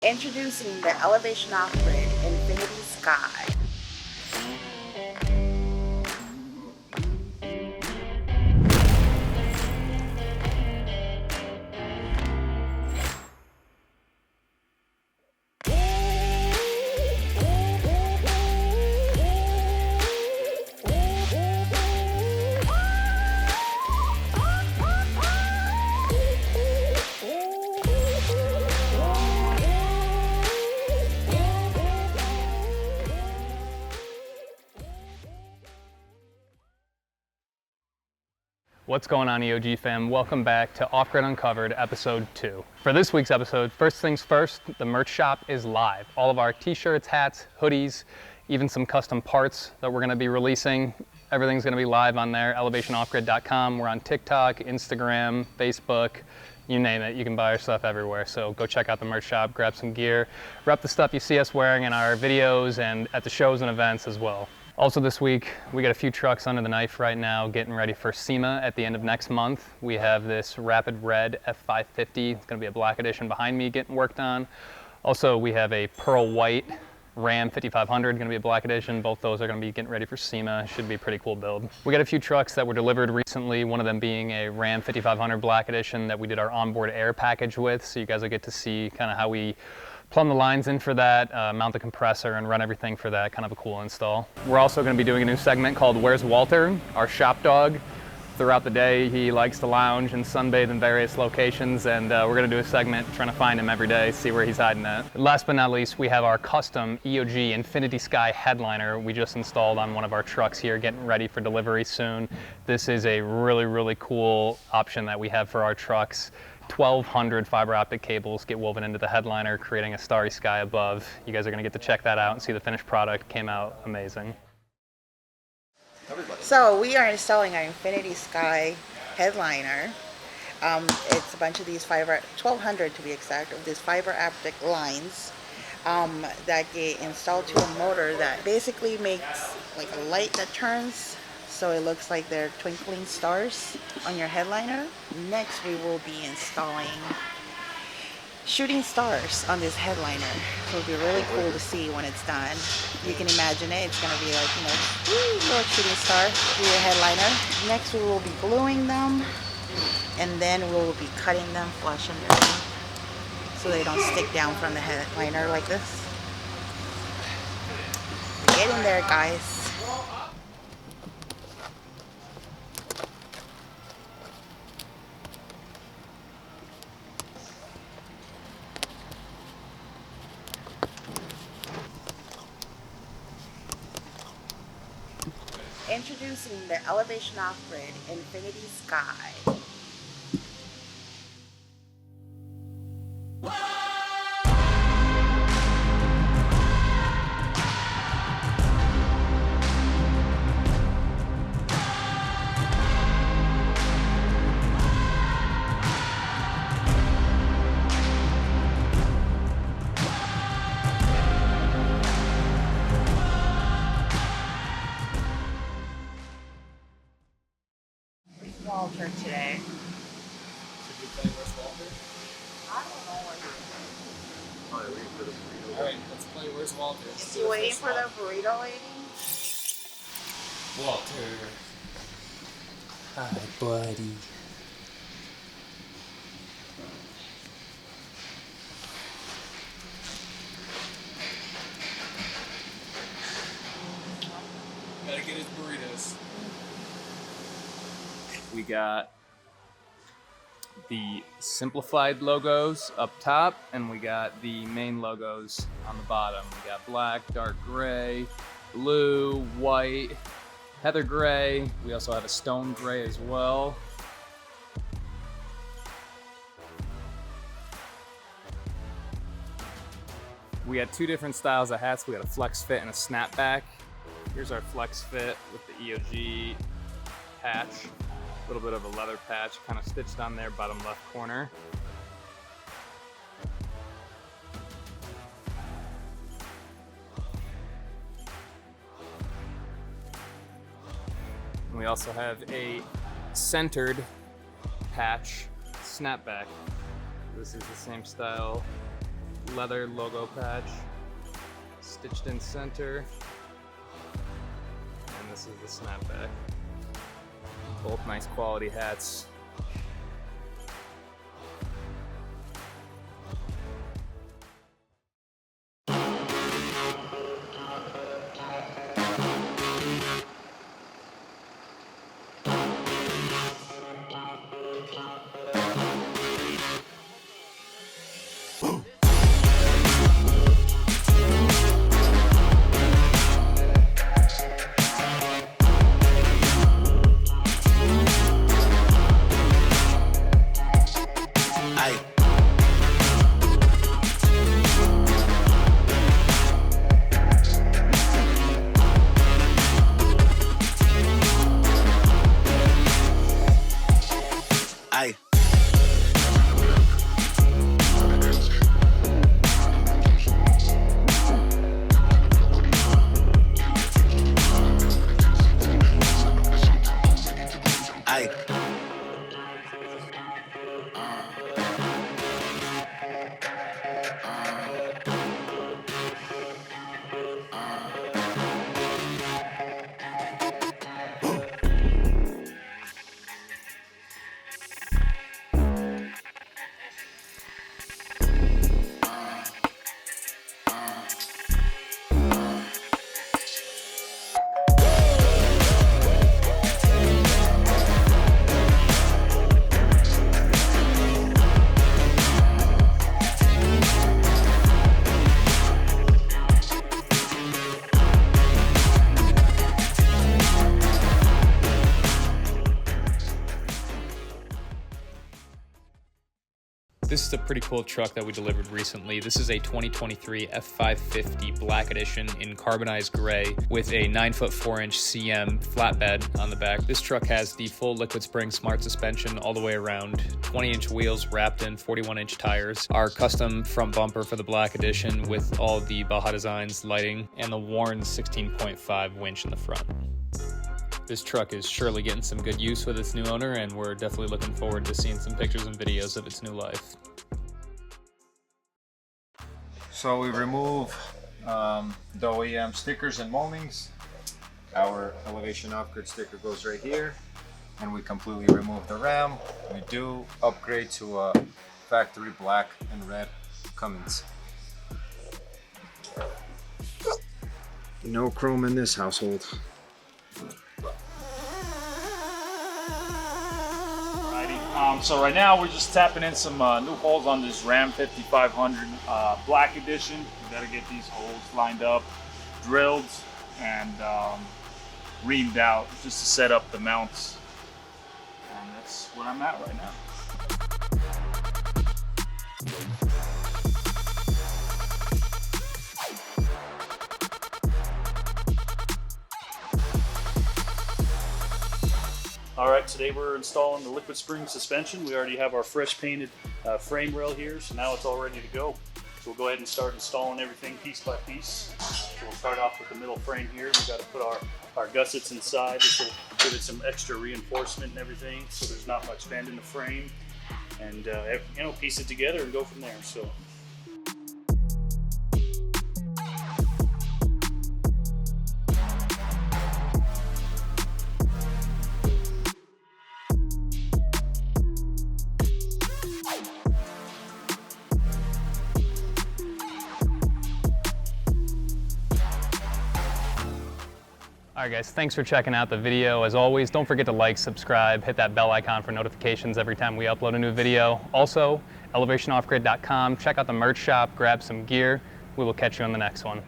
Introducing the elevation off-grid Infinity Sky. What's going on, EOG fam? Welcome back to Off Grid Uncovered, episode 2. For this week's episode, first things first, the merch shop is live. All of our t-shirts, hats, hoodies, even some custom parts that we're gonna be releasing. Everything's gonna be live on there, elevationoffgrid.com. We're on TikTok, Instagram, Facebook, you name it. You can buy our stuff everywhere. So go check out the merch shop, grab some gear, rep the stuff you see us wearing in our videos and at the shows and events as well. Also this week, we got a few trucks under the knife right now, getting ready for SEMA at the end of next month. We have this Rapid Red F550. It's gonna be a black edition behind me getting worked on. Also, we have a Pearl White Ram 5500, gonna be a black edition. Both those are gonna be getting ready for SEMA. Should be a pretty cool build. We got a few trucks that were delivered recently, one of them being a Ram 5500 black edition that we did our onboard air package with. So you guys will get to see kind of how we plumb the lines in for that, mount the compressor and run everything for that. Kind of a cool install. We're also going to be doing a new segment called Where's Walter, our shop dog. Throughout the day, he likes to lounge and sunbathe in various locations, and we're going to do a segment trying to find him every day, see where he's hiding at. And last but not least, we have our custom EOG Infinity Sky headliner we just installed on one of our trucks here, getting ready for delivery soon. This is a really cool option that we have for our trucks. 1,200 fiber optic cables get woven into the headliner, creating a starry sky above. You guys are gonna get to check that out and see the finished product. Came out amazing. So we are installing our Infinity Sky headliner. It's a bunch of these 1,200 to be exact, of these fiber optic lines that get installed to a motor that basically makes like a light that turns so it looks like they're twinkling stars on your headliner. Next, we will be installing shooting stars on this headliner. So it'll be really cool to see when it's done. You can imagine it. It's going to be like, you know, little shooting star through your headliner. Next, we will be gluing them, and then we will be cutting them flush and dirty so they don't stick down from the headliner like this. Get in there, guys. Introducing the elevation off-grid Infinity Sky. Walter today. Should we play Where's Walter? I don't know where he Alright, waiting for the burrito. Alright, let's play Where's Walter. is. Is he waiting for the burrito lady? Walter. Hi, buddy. Gotta get his burritos. We got the simplified logos up top, and we got the main logos on the bottom. We got black, dark gray, blue, white, heather gray. We also have a stone gray as well. We got two different styles of hats. We got a flex fit and a snapback. Here's our flex fit with the EOG patch. A little bit of a leather patch kind of stitched on there, bottom left corner. And we also have a centered patch snapback. This is the same style leather logo patch, stitched in center, and this is the snapback. Both nice quality hats. This is a pretty cool truck that we delivered recently. This is a 2023 F550 Black Edition in carbonized gray with a 9-foot 4-inch CM flatbed on the back. This truck has the full liquid spring smart suspension all the way around, 20-inch wheels wrapped in 41-inch tires, our custom front bumper for the Black Edition with all the Baja Designs lighting, and the Warren 16.5 winch in the front. This truck is surely getting some good use with its new owner, and we're definitely looking forward to seeing some pictures and videos of its new life. So we remove the OEM stickers and moldings. Our elevation upgrade sticker goes right here, and we completely remove the ram. We do upgrade to a factory black and red Cummins. No chrome in this household. So right now we're just tapping in some new holes on this Ram 5500 Black Edition. We got to get these holes lined up, drilled, and reamed out just to set up the mounts. And that's where I'm at right now. All right, today we're installing the liquid spring suspension. We already have our fresh painted frame rail here, so now it's all ready to go. So we'll go ahead and start installing everything piece by piece. So we'll start off with the middle frame here. We've got to put our gussets inside. This will give it some extra reinforcement and everything, so there's not much bend in the frame. And piece it together and go from there. So. All right guys, thanks for checking out the video. As always, don't forget to like, subscribe, hit that bell icon for notifications every time we upload a new video. Also, elevationoffgrid.com, check out the merch shop, grab some gear. We will catch you on the next one.